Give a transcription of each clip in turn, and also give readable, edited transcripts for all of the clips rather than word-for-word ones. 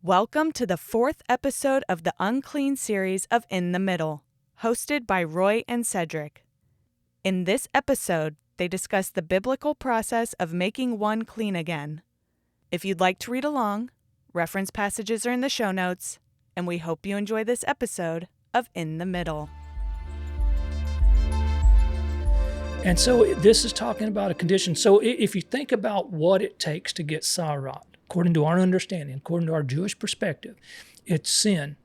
Welcome to the fourth episode of the Unclean series of In the Middle, hosted by Roy and Cedric. In this episode, they discuss the biblical process of making one clean again. If you'd like to read along, reference passages are in the show notes, and we hope you enjoy this episode of In the Middle. And so this is talking about a condition. So if you think about what it takes to get tzaraat, according to our understanding, according to our Jewish perspective, it's sin.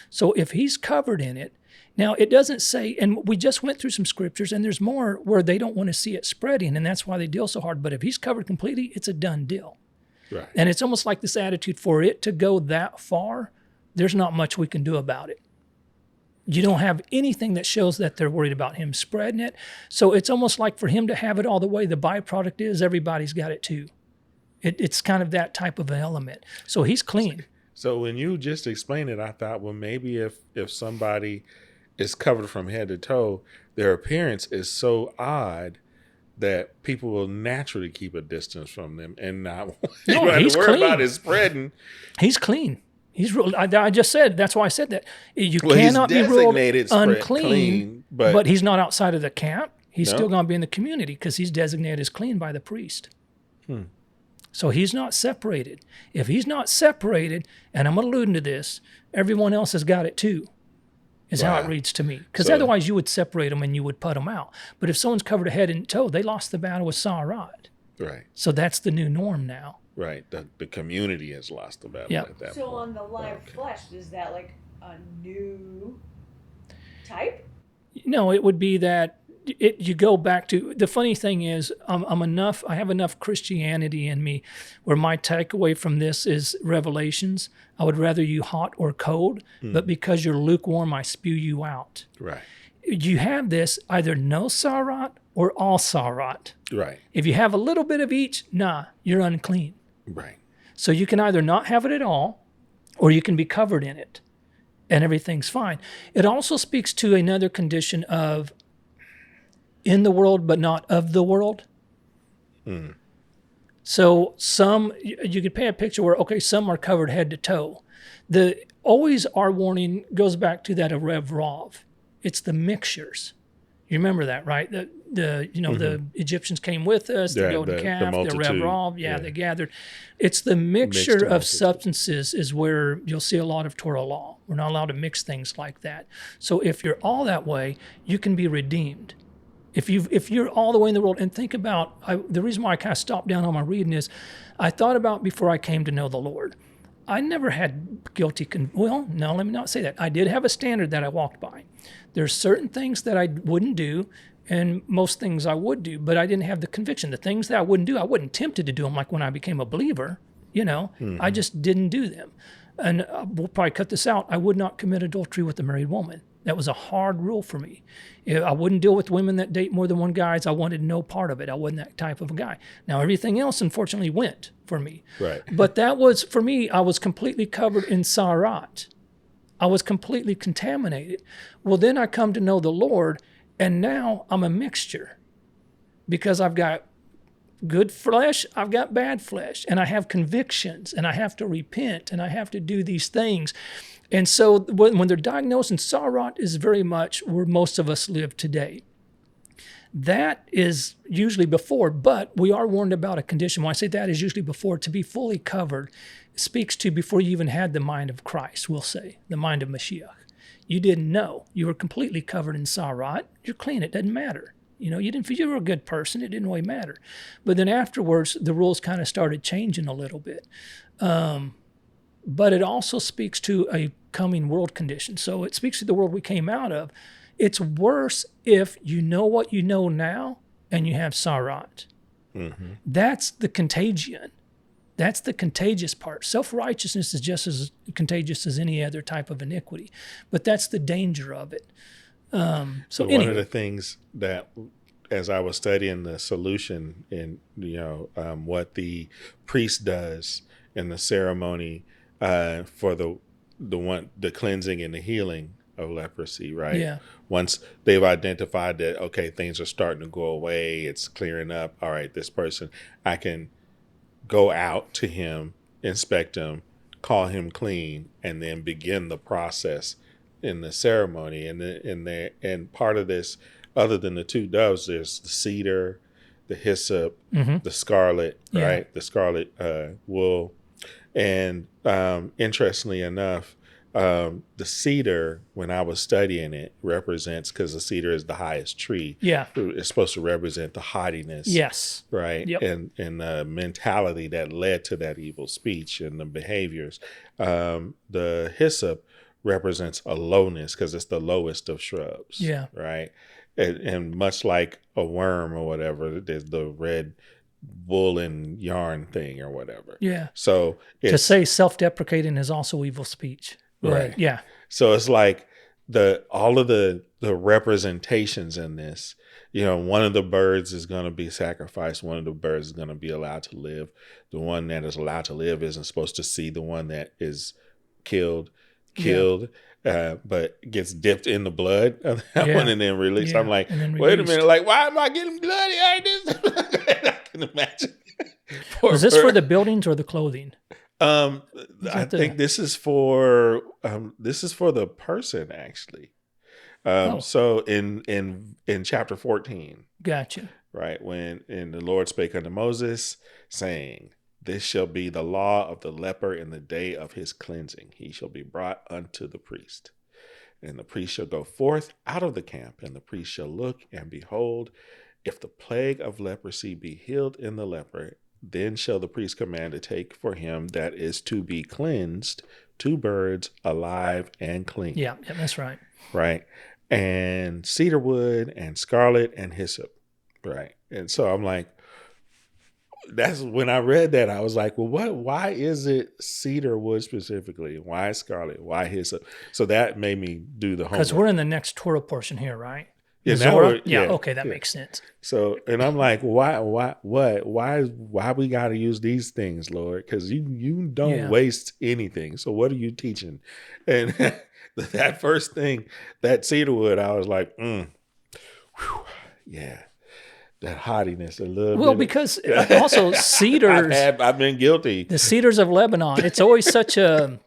So if he's covered in it, now it doesn't say, and we just went through some scriptures, and there's more where they don't want to see it spreading, and that's why they deal so hard. But if he's covered completely, it's a done deal. Right. And it's almost like this attitude, for it to go that far, there's not much we can do about it. You don't have anything that shows that they're worried about him spreading it. So it's almost like for him to have it all the way, the byproduct is everybody's got it too. It's kind of that type of an element. So he's clean. So when you just explained it, I thought, well, maybe if somebody is covered from head to toe, their appearance is so odd that people will naturally keep a distance from them and not He's to worry clean. about it spreading. He's clean. He's ruled. I just said, that's why I said that. You Well, cannot he's be ruled designated unclean, clean, but he's not outside of the camp. He's No. still going to be in the community because he's designated as clean by the priest. So he's not separated. If he's not separated, and I'm alluding to this, everyone else has got it too, is how it Wow. reads to me. Because So- otherwise you would separate them and you would put them out. But if someone's covered head and toe, they lost the battle with tzaraat. right, So that's the new norm now. right. The community has lost the battle Yeah. at that So point. on the live Okay. flesh, is that like a new type? No, it would be that you go back to, the funny thing is I have enough Christianity in me where my takeaway from this is Revelations. I would rather you hot or cold, but because you're lukewarm, I spew you out. Right, You have this either no tzaraat or all tzaraat. right, If you have a little bit of each, you're unclean. right. So you can either not have it at all, or you can be covered in it, and everything's fine. It also speaks to another condition of in the world, but not of the world. So you could paint a picture where, okay, some are covered head to toe. Always our warning goes back to that Rev Rav. It's the mixtures. You remember that, right? The Egyptians came with us, the Yeah, golden the calf, the Rev multitude. Rav, Yeah. they gathered. It's the mixture Mixed of multitude. substances is where you'll see a lot of Torah law. We're not allowed to mix things like that. So if you're all that way, you can be redeemed. If you're all the way in the world, and think about, the reason why I kind of stopped down on my reading is, I thought about before I came to know the Lord. I never had let me not say that. I did have a standard that I walked by. There's certain things that I wouldn't do, and most things I would do, but I didn't have the conviction. The things that I wouldn't do, I wasn't tempted to do them like when I became a believer, I just didn't do them. And we'll probably cut this out. I would not commit adultery with a married woman. That was a hard rule for me. I wouldn't deal with women that date more than one guy. I wanted no part of it. I wasn't that type of a guy. Now, everything else, unfortunately, went for me. Right. But that was, for me, I was completely covered in tzaraat. I was completely contaminated. Well, then I come to know the Lord, and now I'm a mixture because I've got good flesh, I've got bad flesh, and I have convictions, and I have to repent, and I have to do these things. And so when they're diagnosed, and tzaraat is very much where most of us live today. That is usually before, but we are warned about a condition. When I say that is usually before, to be fully covered speaks to before you even had the mind of Christ, we'll say, the mind of Mashiach. You didn't know. You were completely covered in tzaraat. You're clean. It doesn't matter. You didn't feel you were a good person. It didn't really matter. But then afterwards, the rules kind of started changing a little bit. But it also speaks to a coming world condition. So it speaks to the world we came out of. It's worse if you know what you know now and you have tzaraat. That's the contagion. That's the contagious part. Self-righteousness is just as contagious as any other type of iniquity. But that's the danger of it. So One of the things that, as I was studying the solution in, what the priest does in the ceremony for the cleansing and the healing of leprosy, right? Yeah. Once they've identified that, okay, things are starting to go away, it's clearing up. All right, this person, I can go out to him, inspect him, call him clean, and then begin the process in the ceremony. And part of this, other than the 2 doves, there's the cedar, the hyssop, the scarlet, right? The scarlet wool. And interestingly enough, the cedar, when I was studying it, represents, because the cedar is the highest tree. Yeah. It's supposed to represent the haughtiness. Yes. Right. Yep. And the mentality that led to that evil speech and the behaviors. The hyssop represents a lowness, because it's the lowest of shrubs. Yeah. Right. And much like a worm or whatever, there's the red wool and yarn thing or whatever. Yeah. So to say self-deprecating is also evil speech. Right. Yeah. So it's like all of the representations in this, one of the birds is going to be sacrificed. One of the birds is going to be allowed to live. The one that is allowed to live isn't supposed to see the one that is killed, but gets dipped in the blood of that one and then released. I'm like, wait a minute, like, why am I getting bloody like this? I can imagine. Was this for the buildings or the clothing? I think this is for the person, actually. So in chapter 14, gotcha. Right, and the Lord spake unto Moses, saying, this shall be the law of the leper in the day of his cleansing. He shall be brought unto the priest. And the priest shall go forth out of the camp, and the priest shall look, and behold, if the plague of leprosy be healed in the leper, then shall the priest command to take for him that is to be cleansed 2 birds alive and clean. Yeah, that's right. Right. And cedar wood and scarlet and hyssop. Right. And so I'm like, that's when I read that, I was like, well, why is it cedar wood specifically? Why scarlet? Why hyssop? So that made me do the homework. Because we're in the next Torah portion here, right? Yeah, okay, that makes sense. So, and I'm like, why we got to use these things, Lord? Because you don't waste anything. So what are you teaching? And that first thing, that cedar wood, I was like, that hottiness a little bit. Well, because also cedars. I've been guilty. The cedars of Lebanon. It's always such a.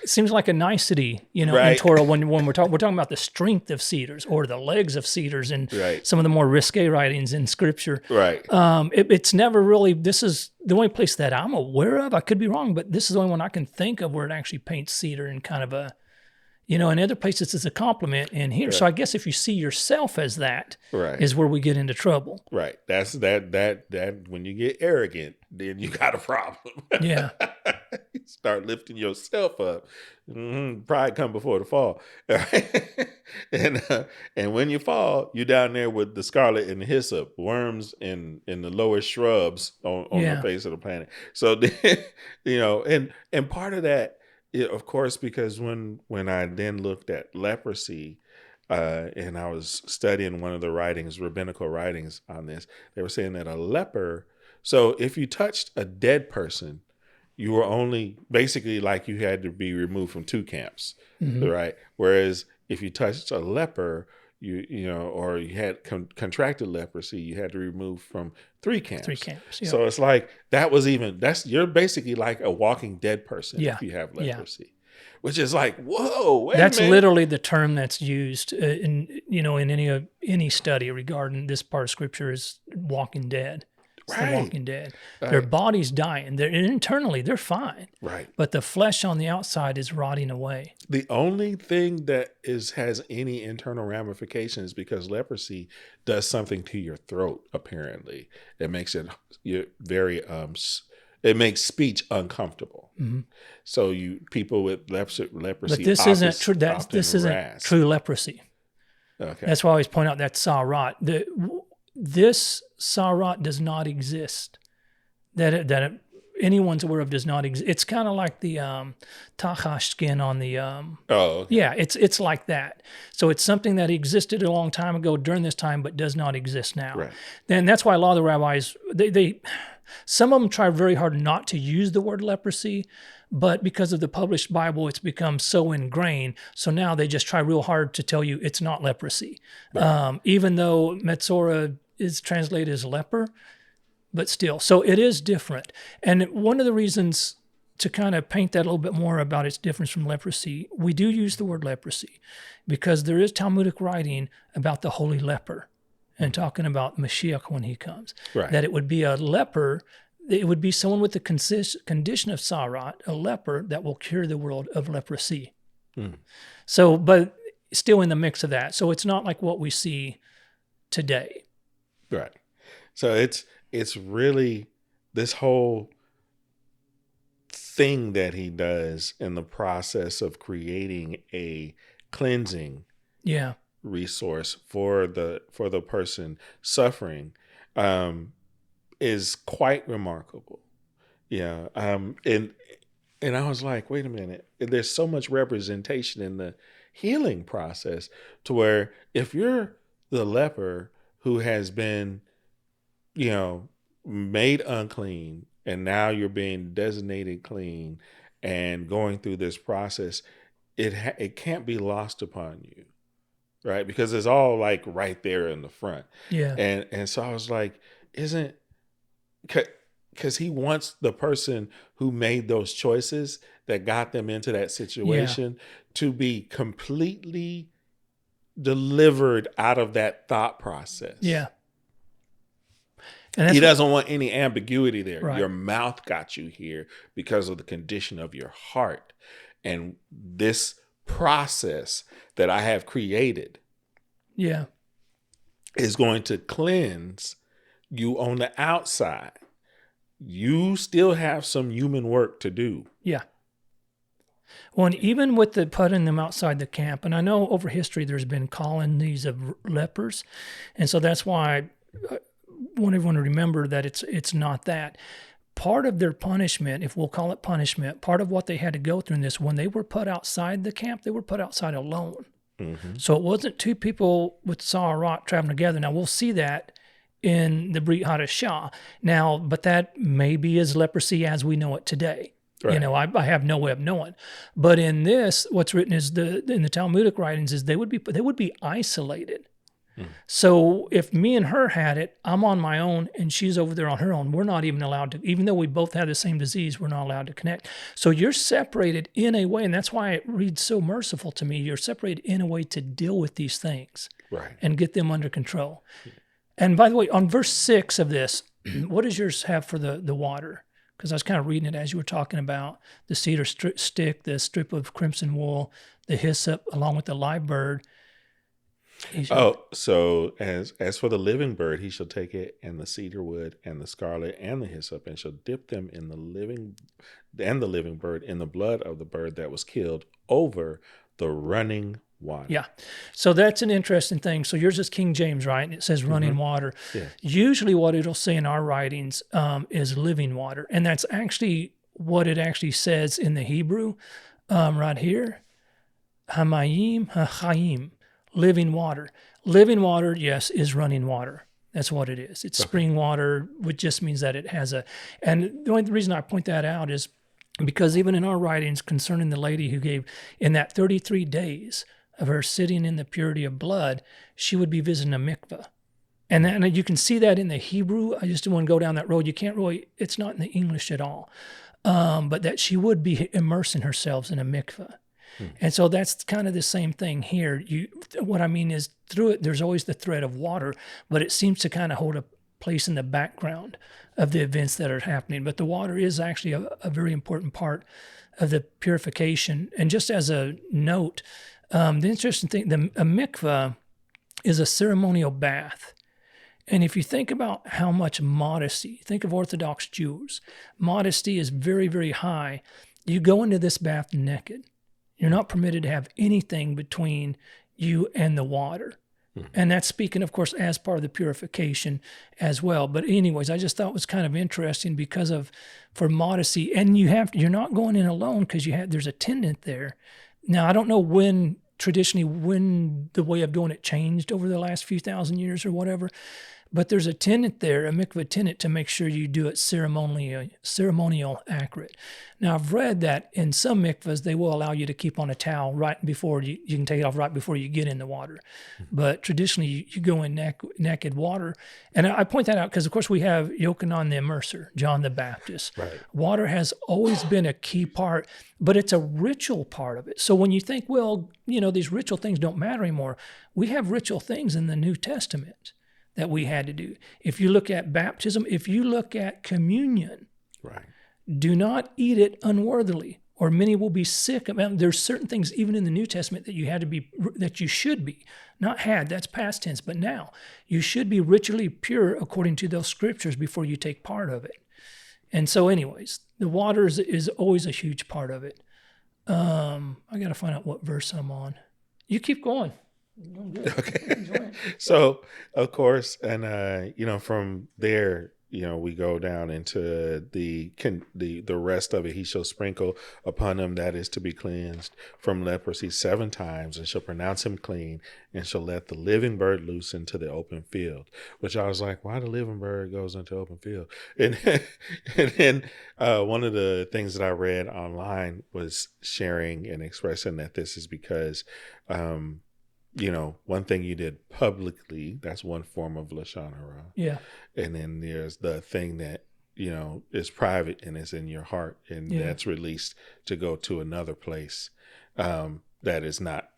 It seems like a nicety, in Torah when we're talking about the strength of cedars or the legs of cedars and some of the more risque writings in Scripture. Right. It's never really. This is the only place that I'm aware of. I could be wrong, but this is the only one I can think of where it actually paints cedar in kind of a. In other places it's a compliment in here. Right. So I guess if you see yourself as that, is where we get into trouble. Right. That's that when you get arrogant, then you got a problem. Yeah. You start lifting yourself up. Pride come before the fall. Right? And when you fall, you're down there with the scarlet and the hyssop, worms in the lowest shrubs on the face of the planet. So then, and part of that, of course, because when I then looked at leprosy, and I was studying one of the rabbinical writings on this, they were saying that a leper, so if you touched a dead person, you were only basically like you had to be removed from 2 camps, right? Whereas if you touched a leper, or you had contracted leprosy, you had to remove from 3 camps. 3 camps. Yeah. So it's like you're basically like a walking dead person if you have leprosy, which is like, whoa. That's literally the term that's used in any study regarding this part of Scripture is walking dead. It's the walking dead. Right. Their body's dying. Internally, they're fine. Right. But the flesh on the outside is rotting away. The only thing that has any internal ramifications because leprosy does something to your throat, apparently. It makes it very it makes speech uncomfortable. Mm-hmm. So people with leprosy. But this isn't true. This isn't true leprosy. Okay. That's why I always point out that tzaraat. This tzaraat does not exist. That anyone's aware of does not exist. It's kind of like the tachash skin on the. Okay. Yeah, it's like that. So it's something that existed a long time ago during this time, but does not exist now. Right. And that's why a lot of the rabbis some of them try very hard not to use the word leprosy, but because of the published Bible, it's become so ingrained. So now they just try real hard to tell you it's not leprosy, even though Metzora is translated as leper, but still. So it is different. And one of the reasons to kind of paint that a little bit more about its difference from leprosy, we do use the word leprosy because there is Talmudic writing about the holy leper and talking about Mashiach when he comes. Right. That it would be a leper, it would be someone with the condition of tzaraat, a leper that will cure the world of leprosy. So, but still in the mix of that. So it's not like what we see today. Right. So it's really this whole thing that he does in the process of creating a cleansing resource for the person suffering is quite remarkable. Yeah. And I was like, wait a minute, there's so much representation in the healing process to where if you're the leper who has been, made unclean, and now you're being designated clean and going through this process, it can't be lost upon you, right? Because it's all like right there in the front. Yeah. And so I was like, because he wants the person who made those choices that got them into that situation to be completely delivered out of that thought process. Yeah. And he doesn't want any ambiguity there. Right. Your mouth got you here because of the condition of your heart. And this process that I have created is going to cleanse you on the outside. You still have some human work to do. Yeah. Well, and even with the putting them outside the camp, and I know over history there's been colonies of lepers, and so that's why I want everyone to remember that it's not that. Part of their punishment, if we'll call it punishment, part of what they had to go through in this, when they were put outside the camp, they were put outside alone. Mm-hmm. So it wasn't two people with tzaraat traveling together. Now, we'll see that in the Brit Hadashah. Now, but that maybe is leprosy as we know it today. Right. I have no way of knowing. But in this, what's written is in the Talmudic writings is they would be isolated. So if me and her had it, I'm on my own and she's over there on her own. We're not even allowed to, even though we both have the same disease, we're not allowed to connect. So you're separated in a way, and that's why it reads so merciful to me. You're separated in a way to deal with these things and get them under control. And by the way, on verse 6 of this, what does yours have for the water? Because I was kind of reading it as you were talking about the cedar stick, the strip of crimson wool, the hyssop, along with the live bird. So as for the living bird, he shall take it and the cedar wood and the scarlet and the hyssop and shall dip them in the living bird in the blood of the bird that was killed over the running water. Yeah. So that's an interesting thing. So yours is King James, right? And it says running water. Yeah. Usually what it'll say in our writings is living water. And that's actually what it actually says in the Hebrew right here. Hamayim ha'chaim. Living water. Living water, yes, is running water. That's what it is. It's spring water, which just means that it has and the only reason I point that out is because even in our writings concerning the lady who gave, in that 33 days of her sitting in the purity of blood, she would be visiting a mikveh. And you can see that in the Hebrew. I just didn't want to go down that road. You can't really, it's not in the English at all. But that she would be immersing herself in a mikveh. And so that's kind of the same thing here. What I mean is through it, there's always the thread of water, but it seems to kind of hold a place in the background of the events that are happening. But the water is actually a very important part of the purification. And just as a note, the interesting thing, a mikveh is a ceremonial bath. And if you think about how much modesty, think of Orthodox Jews, modesty is very, very high. You go into this bath naked. You're not permitted to have anything between you and the water. And that's speaking, of course, as part of the purification as well. But anyways, I just thought it was kind of interesting because for modesty. And you're not going in alone because there's a attendant there. Now, I don't know when the way of doing it changed over the last few thousand years or whatever. But there's a tenet there, a mikveh tenet, to make sure you do it ceremonial accurate. Now, I've read that in some mikvahs, they will allow you to keep on a towel right before you can take it off right before you get in the water. But traditionally, you go in naked water. And I point that out because, of course, we have Yochanan the Immerser, John the Baptist. Right. Water has always been a key part, but it's a ritual part of it. So when you think, well, these ritual things don't matter anymore, we have ritual things in the New Testament that we had to do. If you look at baptism, if you look at communion, Right. do not eat it unworthily, or many will be sick. There's certain things even in the New Testament that you should be, not had, that's past tense, but now you should be ritually pure according to those scriptures before you take part of it. And so anyways, the water is always a huge part of it. I got to find out what verse I'm on. You keep going. Okay. So, of course, and from there, we go down into the rest of it. He shall sprinkle upon him that is to be cleansed from leprosy 7 times, and shall pronounce him clean, and shall let the living bird loose into the open field. Which I was like, why the living bird goes into open field? And then one of the things that I read online was sharing and expressing that this is because one thing you did publicly, that's one form of Lashon Hara. Yeah. And then there's the thing that, is private and is in your heart, and that's released to go to another place that is not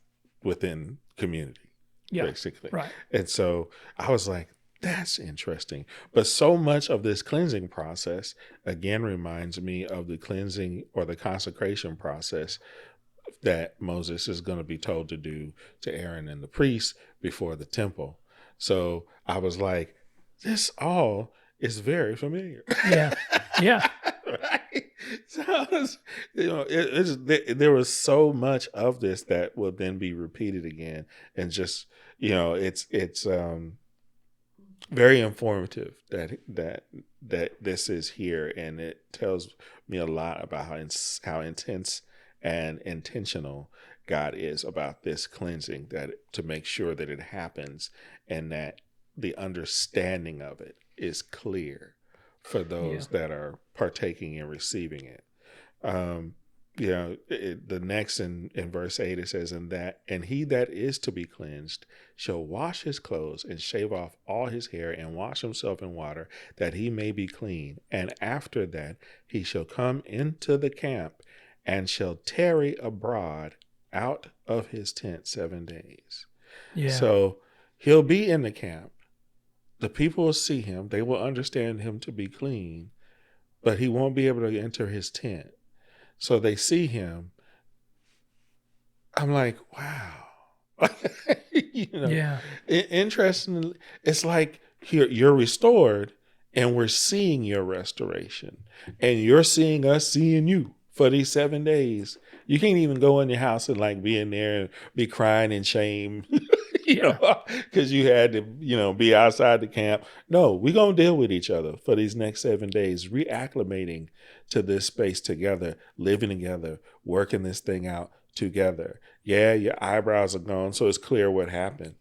within community, basically. Right. And so I was like, that's interesting. But so much of this cleansing process, again, reminds me of the cleansing or the consecration process that Moses is going to be told to do to Aaron and the priests before the temple. So I was like, this all is very familiar. Yeah. Yeah. Right? So there was so much of this that will then be repeated again, and just it's very informative that this is here, and it tells me a lot about how intense and intentional God is about this cleansing, that to make sure that it happens and that the understanding of it is clear for those that are partaking and receiving it. The next in verse 8, it says, and he that is to be cleansed shall wash his clothes and shave off all his hair and wash himself in water, that he may be clean. And after that he shall come into the camp and shall tarry abroad out of his tent 7 days. Yeah. So he'll be in the camp. The people will see him. They will understand him to be clean, but he won't be able to enter his tent. So they see him. I'm like, wow. Interestingly, it's like you're restored, and we're seeing your restoration, and you're seeing us seeing you. For these 7 days, you can't even go in your house and be in there and be crying in shame, because you had to, be outside the camp. No, we're going to deal with each other for these next 7 days, reacclimating to this space together, living together, working this thing out together. Yeah, your eyebrows are gone, so it's clear what happened.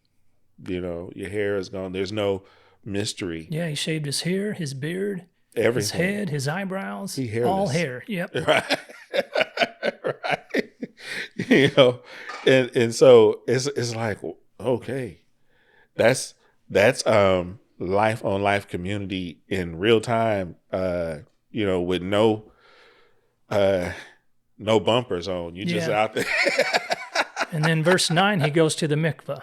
Your hair is gone. There's no mystery. Yeah, he shaved his hair, his beard. Everything. His head, his eyebrows, all hair. Yep. Right. Right. And so it's like, okay, that's life on life community in real time, with no bumpers on. You just out there. And then verse 9, he goes to the mikveh.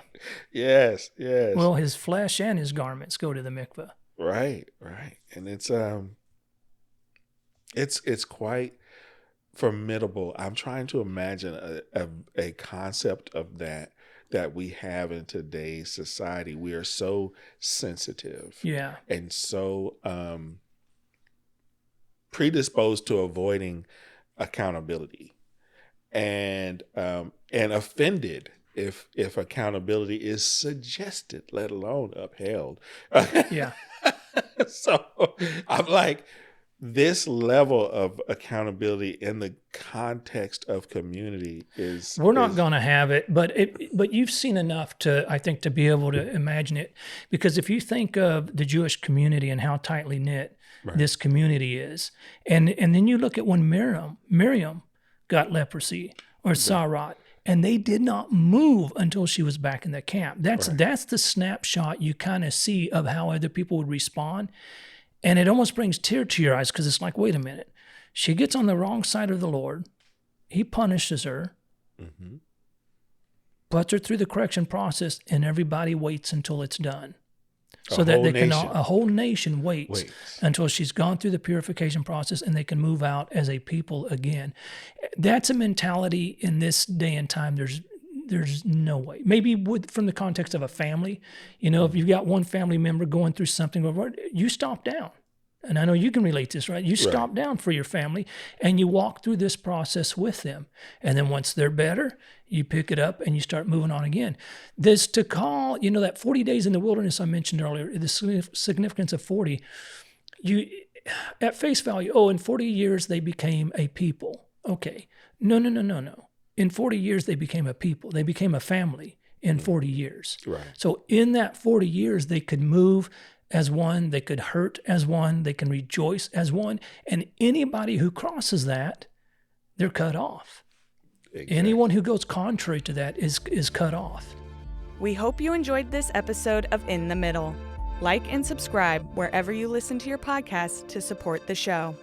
Yes, yes. Well, his flesh and his garments go to the mikveh. Right, right. And it's quite formidable. I'm trying to imagine a concept of that we have in today's society. We are so sensitive. Yeah. And so predisposed to avoiding accountability and offended if accountability is suggested, let alone upheld. Yeah. So I'm like, this level of accountability in the context of community is We're not going to have it, but you've seen enough to, I think, to be able to imagine it. Because if you think of the Jewish community and how tightly knit this community is, and then you look at when Miriam got leprosy or tzaraat, and they did not move until she was back in the camp. That's the snapshot you kind of see of how other people would respond. And it almost brings tears to your eyes because it's like, wait a minute. She gets on the wrong side of the Lord. He punishes her, puts her through the correction process, and everybody waits until it's done. So that a whole nation waits until she's gone through the purification process and they can move out as a people again. That's a mentality in this day and time. There's no way. Maybe from the context of a family, if you've got one family member going through something, you stop down. And I know you can relate to this, right? You stop down for your family and you walk through this process with them. And then once they're better, you pick it up and you start moving on again. This to call, that 40 days in the wilderness I mentioned earlier, the significance of 40, at face value, in 40 years they became a people. Okay. No. In 40 years, they became a people. They became a family in 40 years. Right. So in that 40 years, they could move as one. They could hurt as one. They can rejoice as one. And anybody who crosses that, they're cut off. Exactly. Anyone who goes contrary to that is cut off. We hope you enjoyed this episode of In the Middle. Like and subscribe wherever you listen to your podcast to support the show.